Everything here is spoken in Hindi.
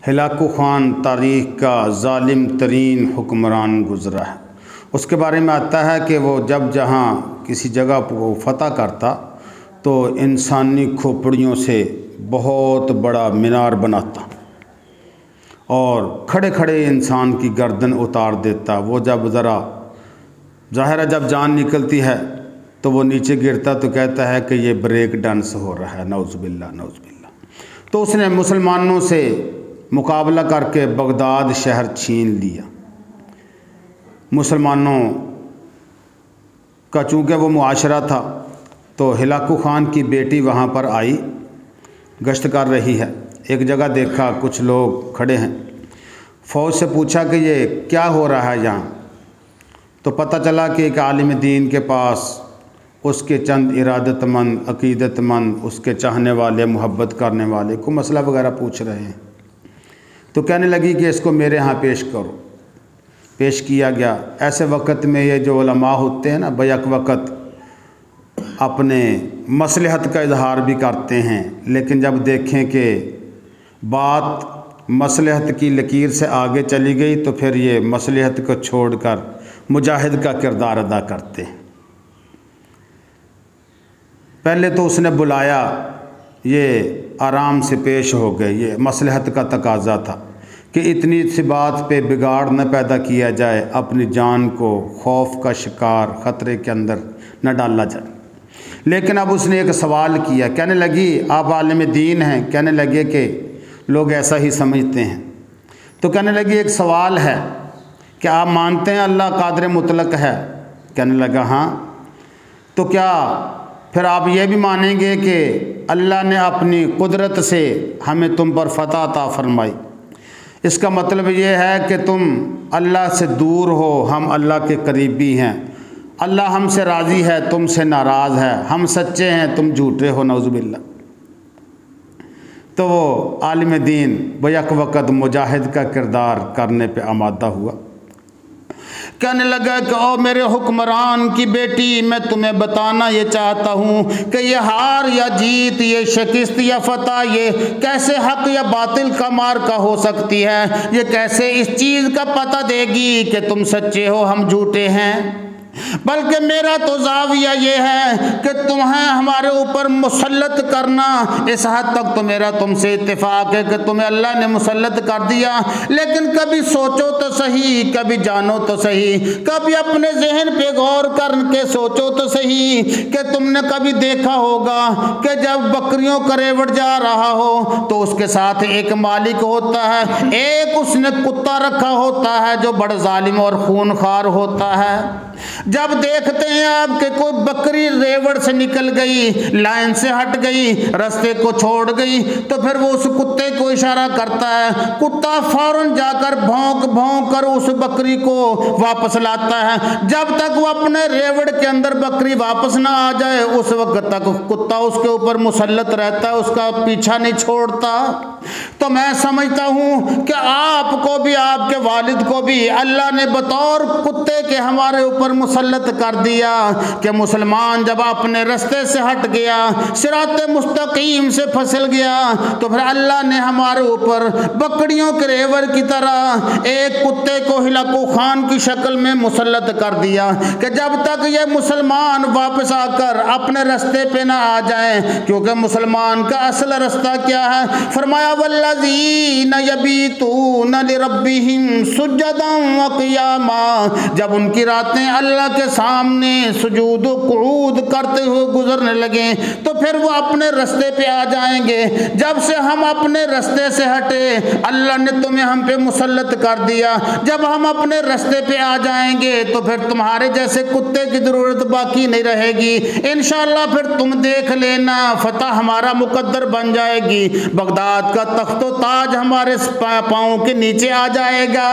हिलाकू ख़ान तारीख़ का ज़ालिम तरीन हुक्मरान गुज़रा है। उसके बारे में आता है कि वो जब जहाँ किसी जगह को फ़तह करता तो इंसानी खोपड़ियों से बहुत बड़ा मीनार बनाता और खड़े खड़े इंसान की गर्दन उतार देता। वो जब ज़रा ज़ाहिर है जब जान निकलती है तो वो नीचे गिरता तो कहता है कि ये ब्रेक डांस हो रहा है, नौज़ुबिल्लाह नौज़ुबिल्लाह। तो उसने मुसलमानों से मुकाबला करके बगदाद शहर छीन लिया। मुसलमानों का चूँकि वो मुआशरा था तो हिलाकू ख़ान की बेटी वहाँ पर आई, गश्त कर रही है। एक जगह देखा कुछ लोग खड़े हैं, फ़ौज से पूछा कि ये क्या हो रहा है यहाँ। तो पता चला कि एक आलिम दीन के पास उसके चंद इरादतमंद अकीदतमंद उसके चाहने वाले मोहब्बत करने वाले को मसला वगैरह पूछ रहे हैं। तो कहने लगी कि इसको मेरे यहाँ पेश करो। पेश किया गया। ऐसे वक्त में ये जो उलमा होते हैं ना, बैक वक्त अपने मसलहत का इजहार भी करते हैं, लेकिन जब देखें कि बात मसलहत की लकीर से आगे चली गई तो फिर ये मसलहत को छोड़कर मुजाहिद का किरदार अदा करते हैं। पहले तो उसने बुलाया, ये आराम से पेश हो गए। ये मसलहत का तकाजा था कि इतनी सी बात पे बिगाड़ न पैदा किया जाए, अपनी जान को खौफ का शिकार ख़तरे के अंदर न डाला जाए। लेकिन अब उसने एक सवाल किया। कहने लगी आप आलिम दीन हैं। कहने लगे कि लोग ऐसा ही समझते हैं। तो कहने लगी एक सवाल है कि आप मानते हैं अल्लाह कादिर मुतलक है? कहने लगा हाँ। तो क्या फिर आप ये भी मानेंगे कि अल्लाह ने अपनी कुदरत से हमें तुम पर फ़तह अता फरमाई? इसका मतलब ये है कि तुम अल्लाह से दूर हो, हम अल्लाह के करीबी हैं। अल्लाह हमसे राज़ी है, तुमसे नाराज़ है। हम सच्चे हैं, तुम झूठे हो, नौज़ुबिल्लाह। तो वो आलिम दीन बैक वक़्त मुजाहिद का किरदार करने पे आमादा हुआ। कहने लगा कि ओ मेरे हुक्मरान की बेटी, मैं तुम्हें बताना ये चाहता हूँ कि ये हार या जीत, ये शिकस्त या फतह, ये कैसे हक या बातिल का मार्का हो सकती है? ये कैसे इस चीज़ का पता देगी कि तुम सच्चे हो, हम झूठे हैं? बल्कि मेरा तो ज़ाविया ये है कि तुम्हें हमारे ऊपर मुसल्लत करना, इस हद तक तो मेरा तुमसे इत्तेफाक है कि तुम्हें अल्लाह ने मुसल्लत कर दिया। लेकिन कभी सोचो तो सही, कभी जानो तो सही, कभी अपने जहन पे गौर करके सोचो तो सही कि तुमने कभी देखा होगा कि जब बकरियों का रेवड़ जा रहा हो तो उसके साथ एक मालिक होता है, एक उसने कुत्ता रखा होता है जो बड़ा जालिम और खूनखार होता है। जब देखते हैं आपके कोई बकरी रेवड़ से निकल गई, लाइन से हट गई, रास्ते को छोड़ गई, तो फिर वो उस कुत्ते को इशारा करता है। कुत्ता फौरन जाकर भौंक भौंक कर उस बकरी को वापस लाता है। जब तक वो अपने रेवड़ के अंदर बकरी वापस ना आ जाए उस वक्त तक कुत्ता उसके ऊपर मुसल्लत रहता है, उसका पीछा नहीं छोड़ता। तो मैं समझता हूँ कि आपको भी, आपके वालिद को भी अल्लाह ने बतौर कुत्ते के हमारे ऊपर मुसल्लत कर दिया कि मुसलमान जब अपने रास्ते से हट गया, सिराते मुस्तकीम से फिसल गया, तो फिर अल्लाह ने हमारे ऊपर बकरियों के रेवड़ की तरह एक कुत्ते को हिलाकू ख़ान की शक्ल में मुसल्लत कर दिया कि जब तक ये मुसलमान वापस आकर अपने रास्ते पे ना आ जाए। क्योंकि मुसलमान का असल रास्ता क्या है? फरमाया वल्लज़ीना यबीतूना लिरब्बिहिम सुज्जदन व क़ियामा। जब उनकी रातें अल्लाह के सामने सुजूद कुऊद करते हुए गुजरने लगे तो फिर वो अपने रास्ते पे आ जाएंगे। जब से हम अपने रास्ते से हटे, अल्लाह ने तुम्हें हम पे मुसल्लत कर दिया। जब हम अपने रास्ते पे आ जाएंगे तो फिर तुम्हारे जैसे कुत्ते की ज़रूरत बाकी नहीं रहेगी। इंशाअल्लाह फिर तुम देख लेना, फतह हमारा मुकद्दर बन जाएगी। बगदाद का तख्तो ताज हमारे पाँव के नीचे आ जाएगा।